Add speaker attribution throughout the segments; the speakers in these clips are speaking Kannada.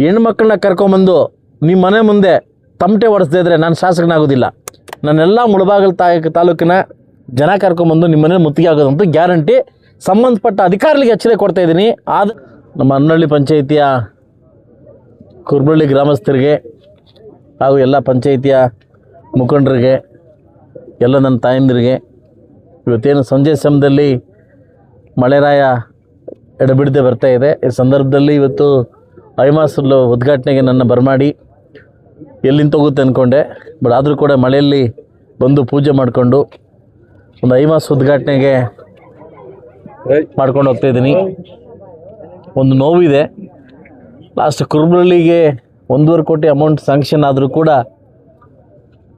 Speaker 1: ಹೆಣ್ಮಕ್ಳನ್ನ ಕರ್ಕೊಂಬಂದು ನಿಮ್ಮ ಮನೆ ಮುಂದೆ ತಮಟೆ ಹೊಡೆಸದೇ ಇದ್ದರೆ ನಾನು ಶಾಸಕನಾಗೋದಿಲ್ಲ. ನಾನೆಲ್ಲ ಮುಳಬಾಗಿಲು ತಾಲೂಕಿನ ಜನ ಕರ್ಕೊಂಬಂದು ನಿಮ್ಮ ಮನೇಲಿ ಮುತ್ತಿಗೆ ಆಗೋದಂತೂ ಗ್ಯಾರಂಟಿ. ಸಂಬಂಧಪಟ್ಟ ಅಧಿಕಾರಿಗಳಿಗೆ ಎಚ್ಚರಿಕೆ ಕೊಡ್ತಾಯಿದ್ದೀನಿ. ನಮ್ಮ ಹನ್ನಹಳ್ಳಿ ಪಂಚಾಯಿತಿಯ ಕುರ್ಬಳ್ಳಿ ಗ್ರಾಮಸ್ಥರಿಗೆ ಹಾಗೂ ಎಲ್ಲ ಪಂಚಾಯಿತಿಯ ಮುಖಂಡರಿಗೆ, ಎಲ್ಲ ನನ್ನ ತಾಯಂದಿರಿಗೆ, ಇವತ್ತೇನು ಸಂಜೆ ಸಮಯದಲ್ಲಿ ಮಳೆರಾಯ ಎಡಬಿಡದೆ ಬರ್ತಾಯಿದೆ. ಈ ಸಂದರ್ಭದಲ್ಲಿ ಇವತ್ತು ಐಮಾಸಲು ಉದ್ಘಾಟನೆಗೆ ನನ್ನ ಬರಮಾಡಿ ಎಲ್ಲಿಂದ ಹೋಗುತ್ತೆ ಅಂದ್ಕೊಂಡೆ. ಬಟ್ ಆದರೂ ಕೂಡ ಮಳೆಯಲ್ಲಿ ಬಂದು ಪೂಜೆ ಮಾಡಿಕೊಂಡು ಒಂದು ಐಮಾಸ ಉದ್ಘಾಟನೆಗೆ ಮಾಡ್ಕೊಂಡು ಹೋಗ್ತಾಯಿದ್ದೀನಿ. ಒಂದು ನೋವಿದೆ. ಲಾಸ್ಟ್ ಕುರ್ಬಳ್ಳಿಗೆ 1.5 ಕೋಟಿ ಅಮೌಂಟ್ ಸ್ಯಾಂಕ್ಷನ್ ಆದರೂ ಕೂಡ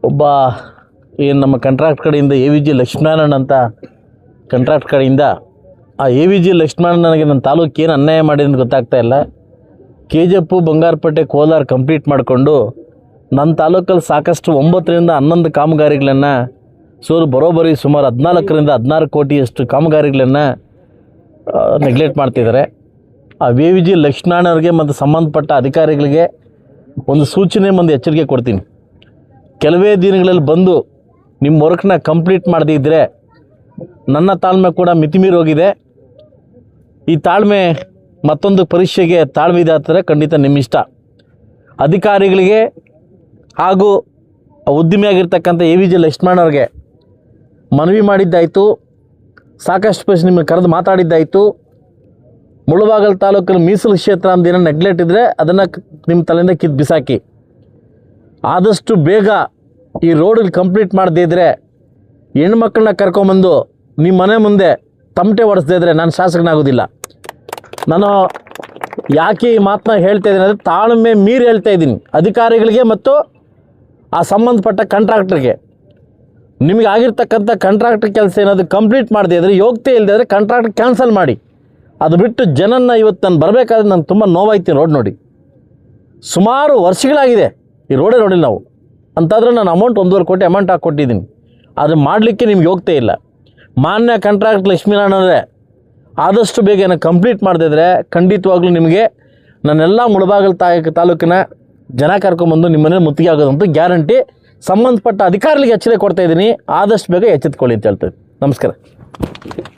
Speaker 1: ಒಬ್ಬ ಏನು ನಮ್ಮ ಕಾಂಟ್ರಾಕ್ಟ್ ಕಡೆಯಿಂದ AVG ಲಕ್ಷ್ಮೀನಾರಾಯಣ ಅಂತ ಕಾಂಟ್ರಾಕ್ಟ್ ಕಡೆಯಿಂದ ಆ AVG ಲಕ್ಷ್ಮೀನಾರಾಯಣ ನನಗೆ ನನ್ನ ತಾಲೂಕು ಏನು ಅನ್ಯಾಯ ಮಾಡಿದೆ ಅಂತ ಗೊತ್ತಾಗ್ತಾ ಇಲ್ಲ. KGF ಬಂಗಾರಪೇಟೆ ಕೋಲಾರ ಕಂಪ್ಲೀಟ್ ಮಾಡಿಕೊಂಡು ನನ್ನ ತಾಲೂಕಲ್ಲಿ ಸಾಕಷ್ಟು 9ರಿಂದ 11 ಕಾಮಗಾರಿಗಳನ್ನು ಬರೋಬ್ಬರಿ ಸುಮಾರು 14ರಿಂದ 16 ಕೋಟಿಯಷ್ಟು ಕಾಮಗಾರಿಗಳನ್ನು ನೆಗ್ಲೆಕ್ಟ್ ಮಾಡ್ತಿದ್ದಾರೆ. ಆ AVG ಲಕ್ಷ್ಮೀನಾರಾಯಣ ಅವ್ರಿಗೆ ಮತ್ತು ಸಂಬಂಧಪಟ್ಟ ಅಧಿಕಾರಿಗಳಿಗೆ ಒಂದು ಸೂಚನೆ, ಒಂದು ಎಚ್ಚರಿಕೆ ಕೊಡ್ತೀನಿ. ಕೆಲವೇ ದಿನಗಳಲ್ಲಿ ಬಂದು ನಿಮ್ಮ ವರ್ಕ್ನ ಕಂಪ್ಲೀಟ್ ಮಾಡದಿದ್ದರೆ ನನ್ನ ತಾಳ್ಮೆ ಕೂಡ ಮಿತಿಮೀರಿ ಹೋಗಿದೆ. ಈ ತಾಳ್ಮೆ ಮತ್ತೊಂದು ಪರೀಕ್ಷೆಗೆ ತಾಳ್ಮೆ ಇದಾಗ್ತದೆ, ಖಂಡಿತ ನಿಮ್ಮ ಇಷ್ಟ. ಅಧಿಕಾರಿಗಳಿಗೆ ಹಾಗೂ ಉದ್ಯಮಿಯಾಗಿರ್ತಕ್ಕಂಥ AVG ಲಕ್ಷ್ಮೀನಾರಾಯಣ ಅವ್ರಿಗೆ ಮನವಿ ಮಾಡಿದ್ದಾಯಿತು, ಸಾಕಷ್ಟು ಪೇಸ್ ನಿಮಗೆ ಕರೆದು ಮಾತಾಡಿದ್ದಾಯಿತು. ಮುಳಬಾಗಿಲು ತಾಲೂಕಲ್ಲಿ ಮೀಸಲು ಕ್ಷೇತ್ರ ಅಂದೇನೋ ನೆಗ್ಲೆಕ್ಟ್ ಇದ್ದರೆ ಅದನ್ನು ನಿಮ್ಮ ತಲೆಯಿಂದ ಕಿತ್ತು ಬಿಸಾಕಿ. ಆದಷ್ಟು ಬೇಗ ಈ ರೋಡಲ್ಲಿ ಕಂಪ್ಲೀಟ್ ಮಾಡದೇ ಇದ್ದರೆ ಹೆಣ್ಮಕ್ಳನ್ನ ಕರ್ಕೊಂಬಂದು ನಿಮ್ಮ ಮನೆ ಮುಂದೆ ತಮಟೆ ಹೊಡೆಸದೇ ಇದ್ದರೆ ನಾನು ಶಾಸಕನಾಗೋದಿಲ್ಲ. ನಾನು ಯಾಕೆ ಈ ಮಾತನ್ನ ಹೇಳ್ತಾ ಇದ್ದೀನಿ ಅಂದರೆ ತಾಳ್ಮೆ ಮೀರಿ ಹೇಳ್ತಾ ಇದ್ದೀನಿ. ಅಧಿಕಾರಿಗಳಿಗೆ ಮತ್ತು ಆ ಸಂಬಂಧಪಟ್ಟ ಕಾಂಟ್ರಾಕ್ಟ್ರಿಗೆ, ನಿಮಗೆ ಆಗಿರ್ತಕ್ಕಂಥ ಕಾಂಟ್ರಾಕ್ಟ್ ಕೆಲಸ ಏನಾದರೂ ಕಂಪ್ಲೀಟ್ ಮಾಡದೇ ಇದ್ದರೆ, ಯೋಗ್ಯತೆ ಇಲ್ಲದೆ ಇದ್ದರೆ ಕಾಂಟ್ರಾಕ್ಟ್ ಕ್ಯಾನ್ಸಲ್ ಮಾಡಿ. ಅದು ಬಿಟ್ಟು ಜನನ್ನ ಇವತ್ತು ನಾನು ಬರಬೇಕಾದ್ರೆ ನನಗೆ ತುಂಬ ನೋವಾಯ್ತು. ರೋಡ್ ನೋಡಿ, ಸುಮಾರು ವರ್ಷಗಳಾಗಿದೆ ಈ ರೋಡೇ ನೋಡಿಲ್ಲ ನಾವು. ಅಂತಾದರೆ ನಾನು ಅಮೌಂಟ್ 1.5 ಕೋಟಿ ಅಮೌಂಟ್ ಹಾಕ್ಕೊಟ್ಟಿದ್ದೀನಿ. ಆದರೆ ಮಾಡಲಿಕ್ಕೆ ನಿಮ್ಗೆ ಹೋಗ್ತಾ ಇಲ್ಲ. ಮಾನ್ಯ ಕಾಂಟ್ರಾಕ್ಟ್ ಲಕ್ಷ್ಮೀನಾರಾಯಣರೇ, ಆದಷ್ಟು ಬೇಗ ಏನೋ ಕಂಪ್ಲೀಟ್ ಮಾಡದಿದ್ರೆ ಖಂಡಿತವಾಗ್ಲೂ ನಿಮಗೆ ನಾನೆಲ್ಲ ಮುಳಬಾಗಿಲು ತಾಲೂಕಿನ ಜನ ಕರ್ಕೊಂಬಂದು ನಿಮ್ಮ ಮನೇಲಿ ಮುತ್ತಿಗೆ ಆಗೋದಂತೂ ಗ್ಯಾರಂಟಿ. ಸಂಬಂಧಪಟ್ಟ ಅಧಿಕಾರಿಗಳಿಗೆ ಎಚ್ಚರಿಕೆ ಕೊಡ್ತಾಯಿದ್ದೀನಿ. ಆದಷ್ಟು ಬೇಗ ಎಚ್ಚೆತ್ಕೊಳ್ಳಿ ಅಂತ ಹೇಳ್ತೀನಿ. ನಮಸ್ಕಾರ.